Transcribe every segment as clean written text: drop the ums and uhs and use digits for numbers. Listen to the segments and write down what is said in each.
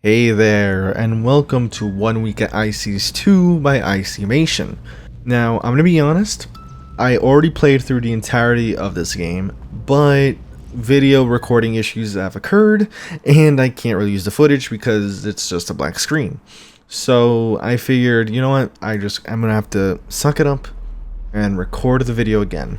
Hey there, and welcome to 1 Week at Icy's 2 by Icymation. Now, I'm gonna be honest, I already played through the entirety of this game, but video recording issues have occurred, and I can't really use the footage because it's just a black screen. So I figured, you know what, I'm gonna have to suck it up and record the video again,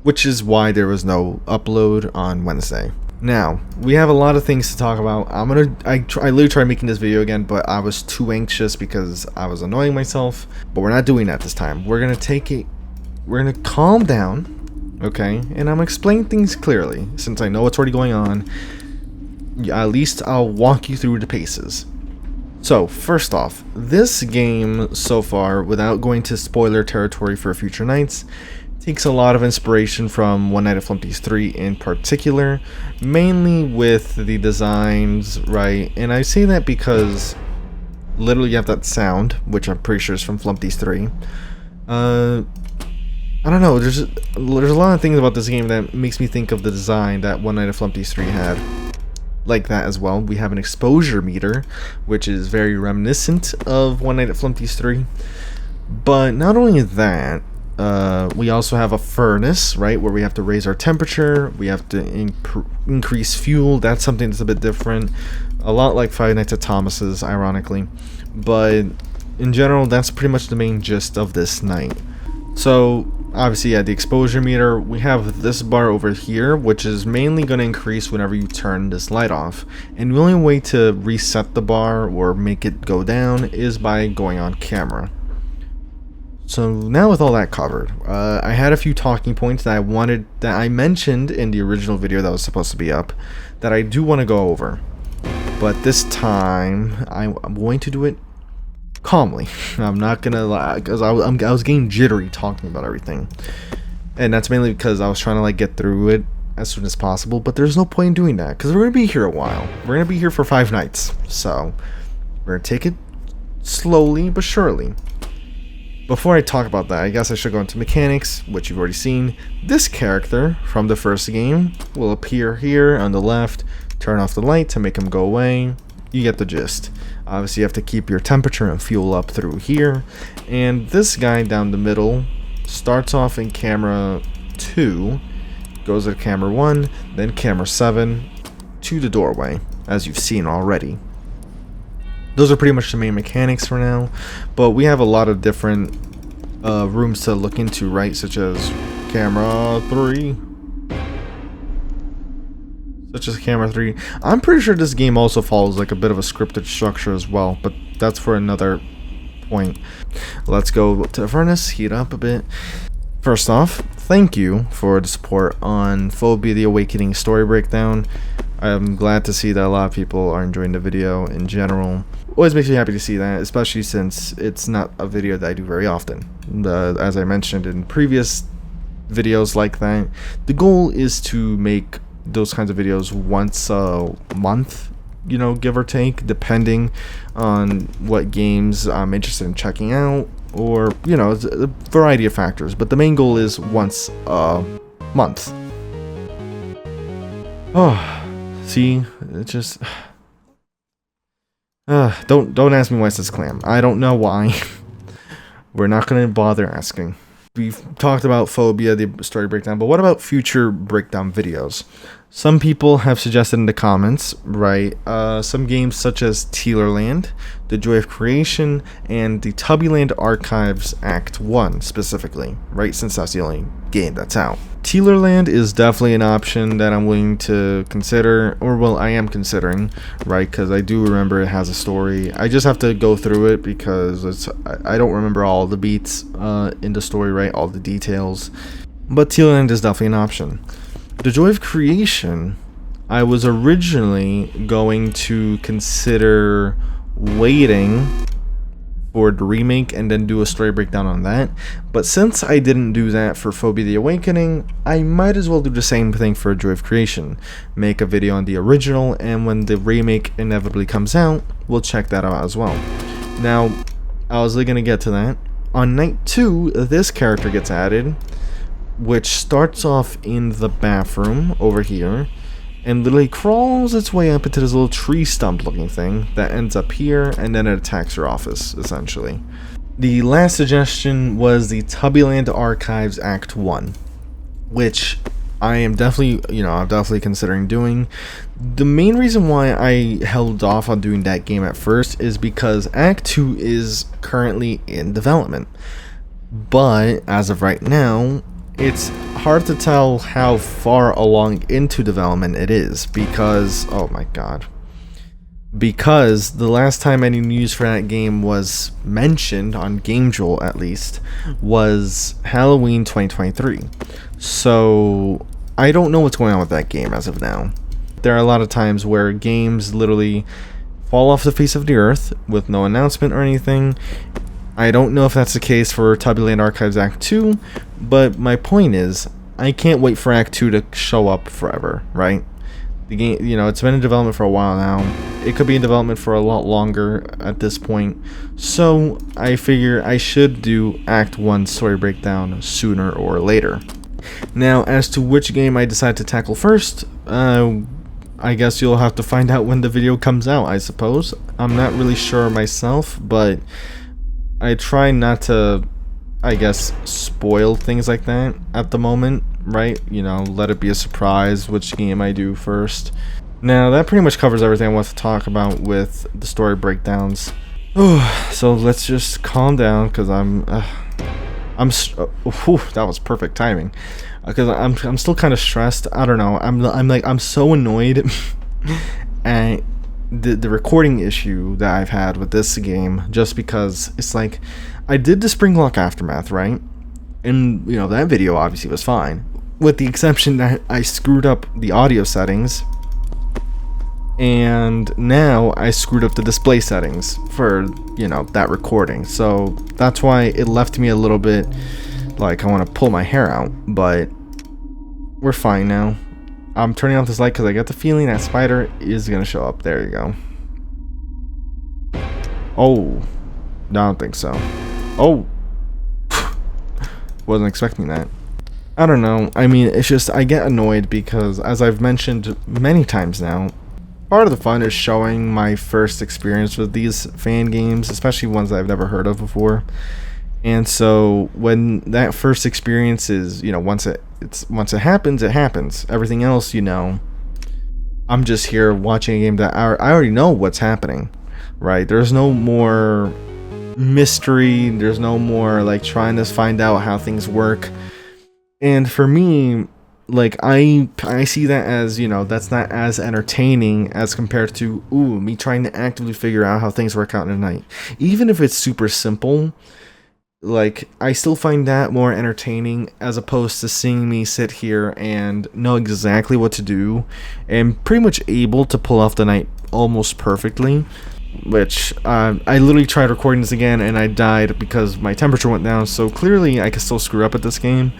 which is why there was no upload on Wednesday. Now, we have a lot of things to talk about. I literally tried making this video again, but I was too anxious because I was annoying myself. But we're not doing that this time. We're gonna calm down, okay? And I'm gonna explain things clearly, since I know what's already going on. At least I'll walk you through the paces. So, first off, this game so far, without going to spoiler territory for future nights, takes a lot of inspiration from One Night at FLUMPTY 3 in particular, mainly with the designs, right? And I say that because literally you have that sound, which I'm pretty sure is from FLUMPTY 3. I don't know, there's a lot of things about this game that makes me think of the design that One Night at FLUMPTY 3 had. Like that as well. We have an exposure meter, which is very reminiscent of One Night at FLUMPTY 3. But not only that, we also have a furnace, right, where we have to raise our temperature, we have to increase fuel. That's something that's a bit different, a lot like Five Nights at Thomas's, ironically, but in general that's pretty much the main gist of this night. So obviously, yeah, the exposure meter, we have this bar over here, which is mainly going to increase whenever you turn this light off, and the only way to reset the bar or make it go down is by going on camera. So now with all that covered, I had a few talking points that I mentioned in the original video that was supposed to be up that I do want to go over. But this time, I'm going to do it calmly. I'm not going to lie, because I was getting jittery talking about everything. And that's mainly because I was trying to get through it as soon as possible, but there's no point in doing that, because we're going to be here a while. We're going to be here for 5 nights, so we're going to take it slowly but surely. Before I talk about that, I guess I should go into mechanics, which you've already seen. This character from the first game will appear here on the left. Turn off the light to make him go away. You get the gist. Obviously, you have to keep your temperature and fuel up through here. And this guy down the middle starts off in camera 2, goes to camera 1, then camera 7 to the doorway, as you've seen already. Those are pretty much the main mechanics for now, but we have a lot of different rooms to look into, right? Such as camera 3. I'm pretty sure this game also follows a bit of a scripted structure as well, but that's for another point. Let's go to the furnace, heat up a bit. First off, thank you for the support on Phobia the Awakening story breakdown. I'm glad to see that a lot of people are enjoying the video in general. Always makes me happy to see that, especially since it's not a video that I do very often. As I mentioned in previous videos like that, the goal is to make those kinds of videos once a month, you know, give or take, depending on what games I'm interested in checking out, or, you know, a variety of factors. But the main goal is once a month. Oh, see, it just... don't ask me why it says clam. I don't know why. We're not going to bother asking. We've talked about Phobia, the story breakdown, but what about future breakdown videos? Some people have suggested in the comments, right, some games such as Tealerland, The Joy of Creation, and the Tubbyland Archives Act 1 specifically, right, since that's the only game that's out. Tealerland is definitely an option that I'm willing to consider, or well, I am considering, right, because I do remember it has a story. I just have to go through it because I don't remember all the beats in the story, right, all the details, but Tealerland is definitely an option. The Joy of Creation, I was originally going to consider waiting for the remake and then do a story breakdown on that, but since I didn't do that for Phobia the Awakening, I might as well do the same thing for Joy of Creation. Make a video on the original, and when the remake inevitably comes out, we'll check that out as well. Now, I was going to get to that. On night 2, this character gets added, which starts off in the bathroom over here, and literally crawls its way up into this little tree stump looking thing that ends up here, and then it attacks your office, essentially. The last suggestion was the Tubbyland Archives Act 1, which I am definitely, I'm definitely considering doing. The main reason why I held off on doing that game at first is because Act 2 is currently in development. But as of right now, it's hard to tell how far along into development it is because, oh my god. Because the last time any news for that game was mentioned, on GameJolt at least, was Halloween 2023. So I don't know what's going on with that game as of now. There are a lot of times where games literally fall off the face of the earth with no announcement or anything. I don't know if that's the case for Tubbyland Archives Act 2, but my point is, I can't wait for Act 2 to show up forever, right? The game, it's been in development for a while now. It could be in development for a lot longer at this point. So I figure I should do Act 1 story breakdown sooner or later. Now, as to which game I decide to tackle first, I guess you'll have to find out when the video comes out, I suppose. I'm not really sure myself, but I try not to, I guess, spoil things like that at the moment, right? Let it be a surprise which game I do first. Now, that pretty much covers everything I want to talk about with the story breakdowns. So let's just calm down, because that was perfect timing. Because I'm still kind of stressed. I don't know. I'm so annoyed at the recording issue that I've had with this game, just because it's like I did the Springlock Aftermath, right? And that video obviously was fine, with the exception that I screwed up the audio settings, and now I screwed up the display settings for that recording. So that's why it left me a little bit like I want to pull my hair out, but we're fine now. I'm turning off this light because I get the feeling that spider is gonna show up. There you go. Oh, no, I don't think so. Oh, wasn't expecting that. I don't know. I mean, it's just I get annoyed because, as I've mentioned many times now, part of the fun is showing my first experience with these fan games, especially ones that I've never heard of before. And so when that first experience is, once it happens, it happens. Everything else, I'm just here watching a game that I already know what's happening, right? There's no more mystery. There's no more like trying to find out how things work. And for me, like I see that as, that's not as entertaining as compared to me trying to actively figure out how things work out in a night. Even if it's super simple, like I still find that more entertaining as opposed to seeing me sit here and know exactly what to do and pretty much able to pull off the night almost perfectly. Which I literally tried recording this again and I died because my temperature went down, so clearly I can still screw up at this game.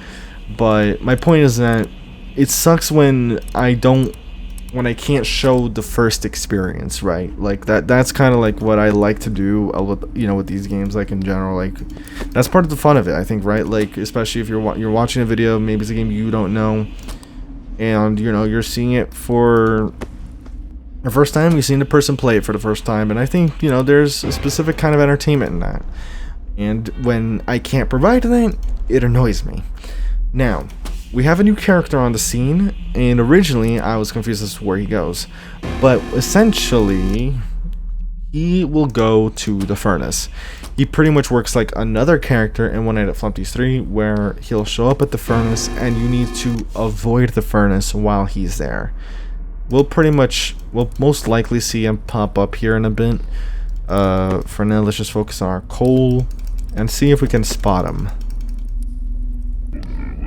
But my point is that it sucks when I can't show the first experience, right? Like that's kind of like what I like to do with these games, like in general. Like that's part of the fun of it, I think, right? Like especially if you're watching a video, maybe it's a game you don't know, and you're seeing it for the first time, you've seen the person play it for the first time, and I think there's a specific kind of entertainment in that. And when I can't provide that, it annoys me. Now, we have a new character on the scene, and originally I was confused as to where he goes. But essentially, he will go to the furnace. He pretty much works like another character in One Night at FLUMPTY 3, where he'll show up at the furnace, and you need to avoid the furnace while he's there. We'll most likely see him pop up here in a bit. For now, let's just focus on our coal, and see if we can spot him.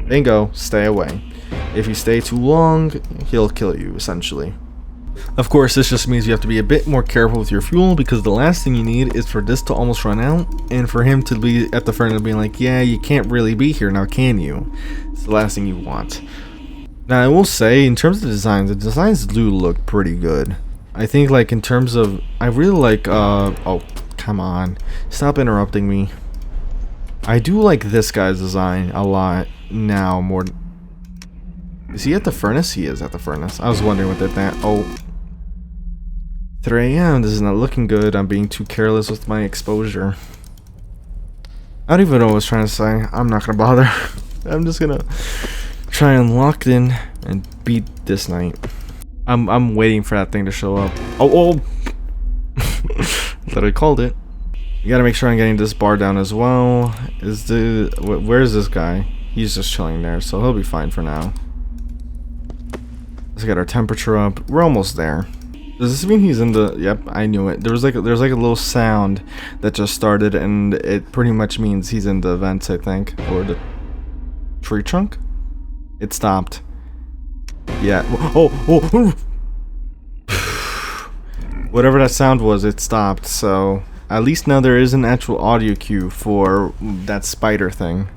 Bingo, stay away. If you stay too long, he'll kill you, essentially. Of course, this just means you have to be a bit more careful with your fuel, because the last thing you need is for this to almost run out, and for him to be at the front and being like, yeah, you can't really be here now, can you? It's the last thing you want. Now, I will say, in terms of the designs do look pretty good. I think, like, in terms of, I really like, oh, come on. Stop interrupting me. I do like this guy's design a lot now, more. Is he at the furnace? He is at the furnace. I was wondering what that. Oh. 3 a.m. This is not looking good. I'm being too careless with my exposure. I don't even know what I was trying to say. I'm not gonna bother. I'm just gonna try and lock in and beat this night. I'm waiting for that thing to show up. Oh! Literally called it. You gotta make sure I'm getting this bar down as well. Where's this guy? He's just chilling there, so he'll be fine for now. Let's get our temperature up. We're almost there. Does this mean he's in the... Yep, I knew it. There's like a little sound that just started, and it pretty much means he's in the vents, I think. Or the tree trunk? It stopped. Yeah. Oh! Whatever that sound was, it stopped, so... At least now there is an actual audio cue for that spider thing.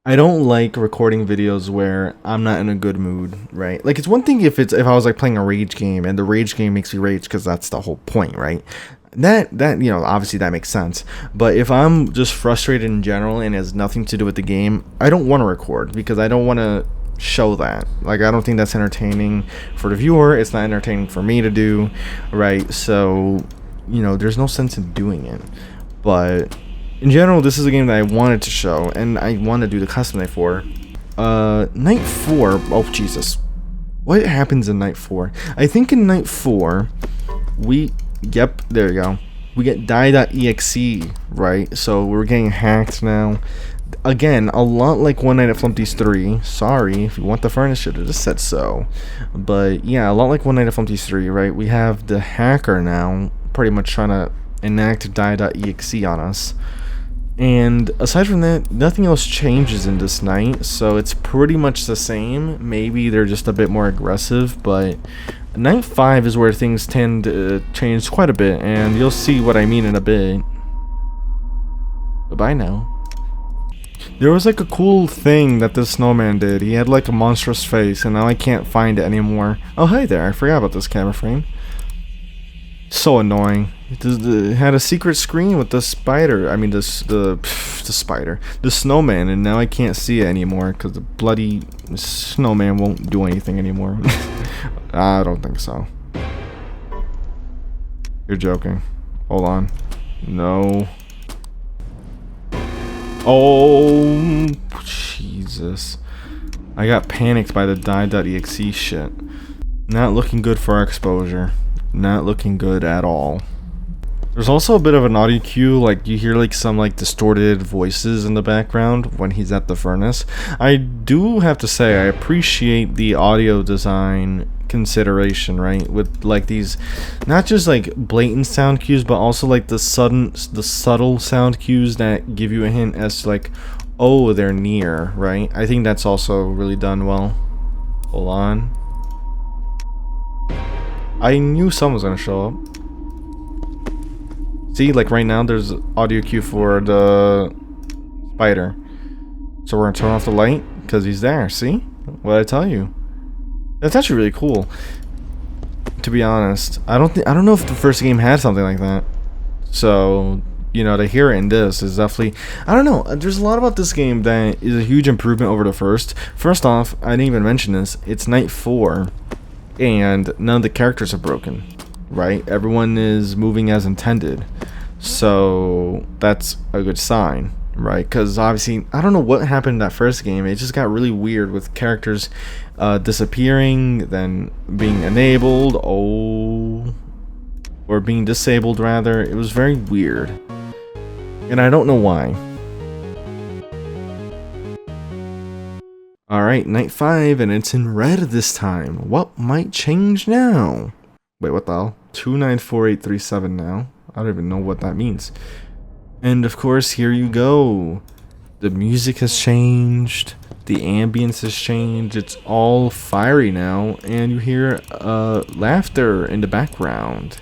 I don't like recording videos where I'm not in a good mood, right? Like, it's one thing if I was like playing a rage game and the rage game makes me rage because that's the whole point, right? That you know, obviously that makes sense. But if I'm just frustrated in general and it has nothing to do with the game, I don't want to record because I don't want to show that. Like, I don't think that's entertaining for the viewer. It's not entertaining for me to do, right? So, you know, there's no sense in doing it. But in general, this is a game that I wanted to show, and I want to do the custom night for. Night 4. Oh, Jesus. What happens in night 4? I think in night 4, yep, there you go. We get die.exe, right? So we're getting hacked now. Again, a lot like One Night at FLUMPTY's 3. Sorry, if you want the furnace, should have just said so. But yeah, a lot like One Night at FLUMPTY's 3, right? We have the hacker now pretty much trying to enact die.exe on us. And aside from that, nothing else changes in this night, so it's pretty much the same. Maybe they're just a bit more aggressive, but night 5 is where things tend to change quite a bit, and you'll see what I mean in a bit. Goodbye now. There was like a cool thing that this snowman did. He had like a monstrous face, and now I can't find it anymore. Oh, hey there, I forgot about this camera frame. So annoying. It had a secret screen with the spider. I mean, the spider, the snowman, and now I can't see it anymore because the bloody snowman won't do anything anymore. I don't think so. You're joking. Hold on. No. Oh, Jesus. I got panicked by the die.exe shit. Not looking good for our exposure. Not looking good at all. There's also a bit of an audio cue, like you hear like some like distorted voices in the background when he's at the furnace. I do have to say I appreciate the audio design consideration, right? With like these, not just like blatant sound cues, but also like the subtle sound cues that give you a hint as to like, oh, they're near, right? I think that's also really done well. Hold on. I knew someone was gonna show up. See, like right now there's audio cue for the spider. So we're gonna turn off the light because he's there. See? What did I tell you? That's actually really cool. To be honest, I don't know if the first game had something like that. So, you know, to hear it in this is definitely, I don't know. There's a lot about this game that is a huge improvement over the first. First off, I didn't even mention this. It's night 4, and none of the characters are broken. Right? Everyone is moving as intended. So that's a good sign, right? Because obviously, I don't know what happened in that first game. It just got really weird with characters disappearing, then being enabled, or being disabled rather. It was very weird. And I don't know why. Alright, night 5, and it's in red this time. What might change now? Wait, what the hell? 294837 now. I don't even know what that means. And of course, here you go. The music has changed. The ambience has changed. It's all fiery now. And you hear laughter in the background.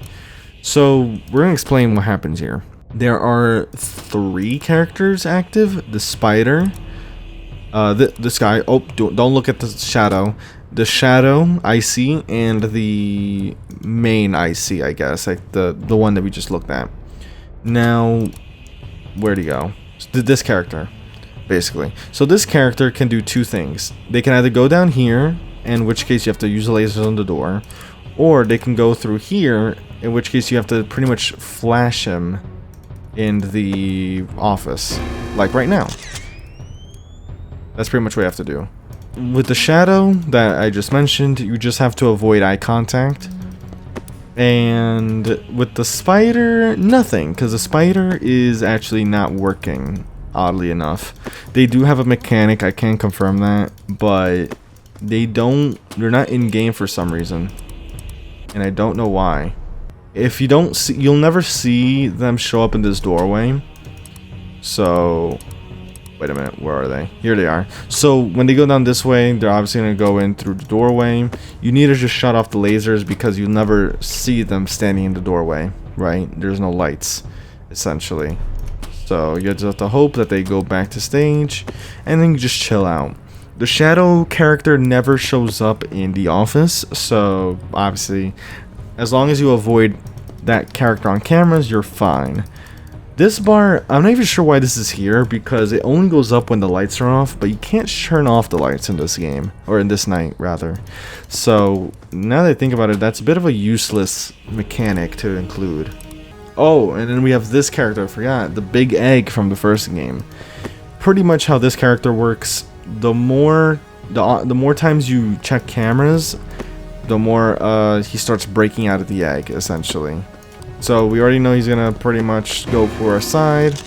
So, we're going to explain what happens here. There are 3 characters active. The spider. This guy. Oh, don't look at the shadow. The shadow IC and the main IC, I guess, like the one that we just looked at. Now, where'd he go? This character, basically. So this character can do two things. They can either go down here, in which case you have to use the lasers on the door, or they can go through here, in which case you have to pretty much flash him in the office, like right now. That's pretty much what you have to do. With the shadow that I just mentioned, you just have to avoid eye contact. And with the spider, nothing, because the spider is actually not working, oddly enough. They do have a mechanic, I can confirm that, but they're not in game for some reason. And I don't know why. If you don't see, you'll never see them show up in this doorway. So, wait a minute, where are they? Here they are. So when they go down this way, they're obviously going to go in through the doorway. You need to just shut off the lasers because you'll never see them standing in the doorway, right? There's no lights, essentially. So you just have to hope that they go back to stage, and then you just chill out. The shadow character never shows up in the office, so obviously, as long as you avoid that character on cameras, you're fine. This bar, I'm not even sure why this is here, because it only goes up when the lights are off, but you can't turn off the lights in this game, or in this night, rather. So, now that I think about it, that's a bit of a useless mechanic to include. Oh, and then we have this character, I forgot, the big egg from the first game. Pretty much how this character works, the more times you check cameras, the more he starts breaking out of the egg, essentially. So we already know he's gonna pretty much go for our side.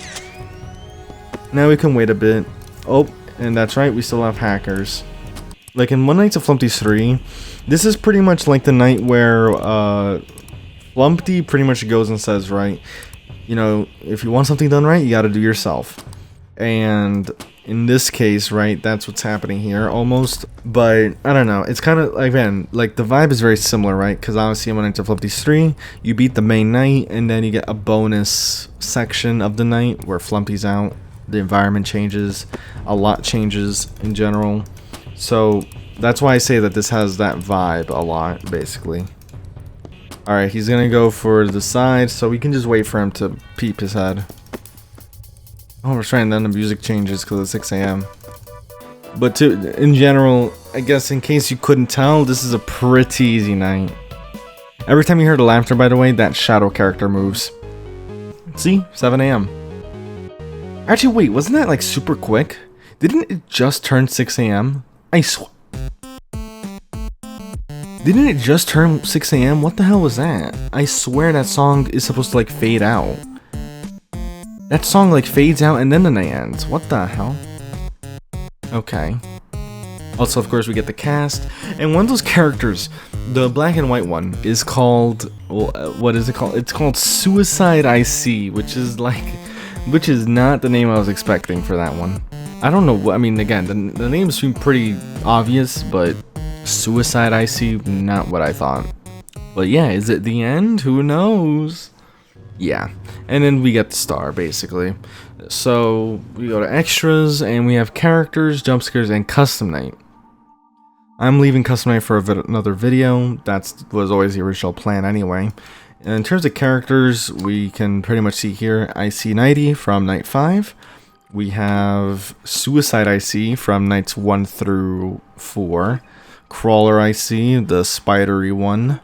Now we can wait a bit. Oh, and that's right, we still have hackers. Like in One Nights at Flumpty's 3, this is pretty much like the night where FLUMPTY pretty much goes and says, right, you know, if you want something done right, you gotta do yourself. And in this case, right, that's what's happening here almost. But I don't know, it's kind of, again, like the vibe is very similar, right? Because obviously in One Night at Flumpty's 3, you beat the main night, and then you get a bonus section of the night where Flumpty's out. The environment changes, a lot changes in general. So that's why I say that this has that vibe a lot, basically. Alright, he's gonna go for the side, so we can just wait for him to peep his head. Oh, we're trying, then the music changes because it's 6 AM. But in general, I guess in case you couldn't tell, this is a pretty easy night. Every time you hear the laughter, by the way, that shadow character moves. See? 7 AM. Actually, wait, wasn't that like super quick? Didn't it just turn 6 AM? I swear. Didn't it just turn 6 AM? What the hell was that? I swear that song is supposed to like fade out. That song like fades out and then the night ends. What the hell? Okay. Also, of course, we get the cast. And one of those characters, the black and white one, is called... Well, what is it called? It's called Suicide IC, which is like... Which is not the name I was expecting for that one. I don't know what... I mean, again, the names seem pretty obvious, but... Suicide IC, not what I thought. But yeah, is it the end? Who knows? Yeah, and then we get the star, basically. So, we go to extras, and we have characters, jump scares, and custom night. I'm leaving custom night for another video. That was always the original plan anyway. And in terms of characters, we can pretty much see here IC90 from Night 5. We have Suicide IC from Nights 1 through 4. Crawler IC, the spidery one.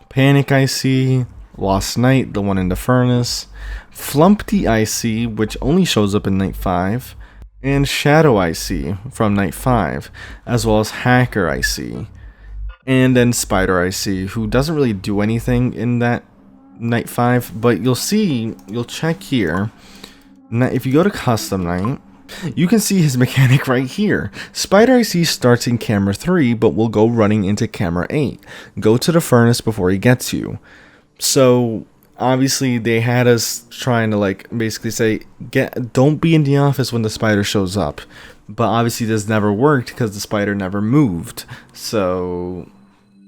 Panic IC, Lost Night, the one in the furnace, FLUMPTY IC, which only shows up in Night 5, and Shadow IC from Night 5, as well as Hacker IC, and then Spider IC, who doesn't really do anything in that Night 5, but you'll check here, if you go to Custom Night, you can see his mechanic right here. Spider IC starts in camera 3, but will go running into camera 8. Go to the furnace before he gets you. So obviously they had us trying to like basically say don't be in the office when the spider shows up, but obviously this never worked because the spider never moved. So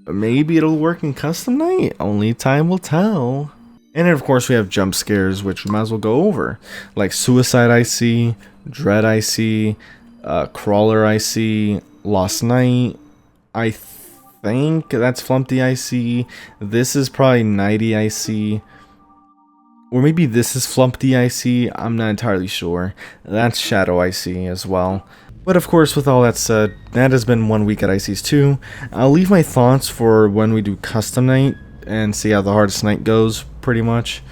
maybe it'll work in custom night, only time will tell. And then of course we have jump scares, which we might as well go over, like Suicide IC, Dread IC, Crawler IC, Lost Night. I think that's FLUMPTY IC. This is probably Nighty IC. Or maybe this is FLUMPTY I see, I'm not entirely sure. That's Shadow I see as well. But of course, with all that said, that has been 1 week at ICs 2. I'll leave my thoughts for when we do custom night and see how the hardest night goes, pretty much.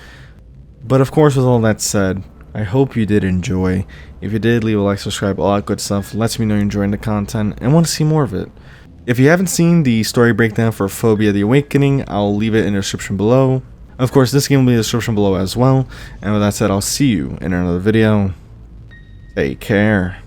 But of course, with all that said, I hope you did enjoy. If you did, leave a like, subscribe, all that good stuff. Lets me know you're enjoying the content and want to see more of it. If you haven't seen the story breakdown for Phobia the Awakening, I'll leave it in the description below. Of course, this game will be in the description below as well. And with that said, I'll see you in another video. Take care.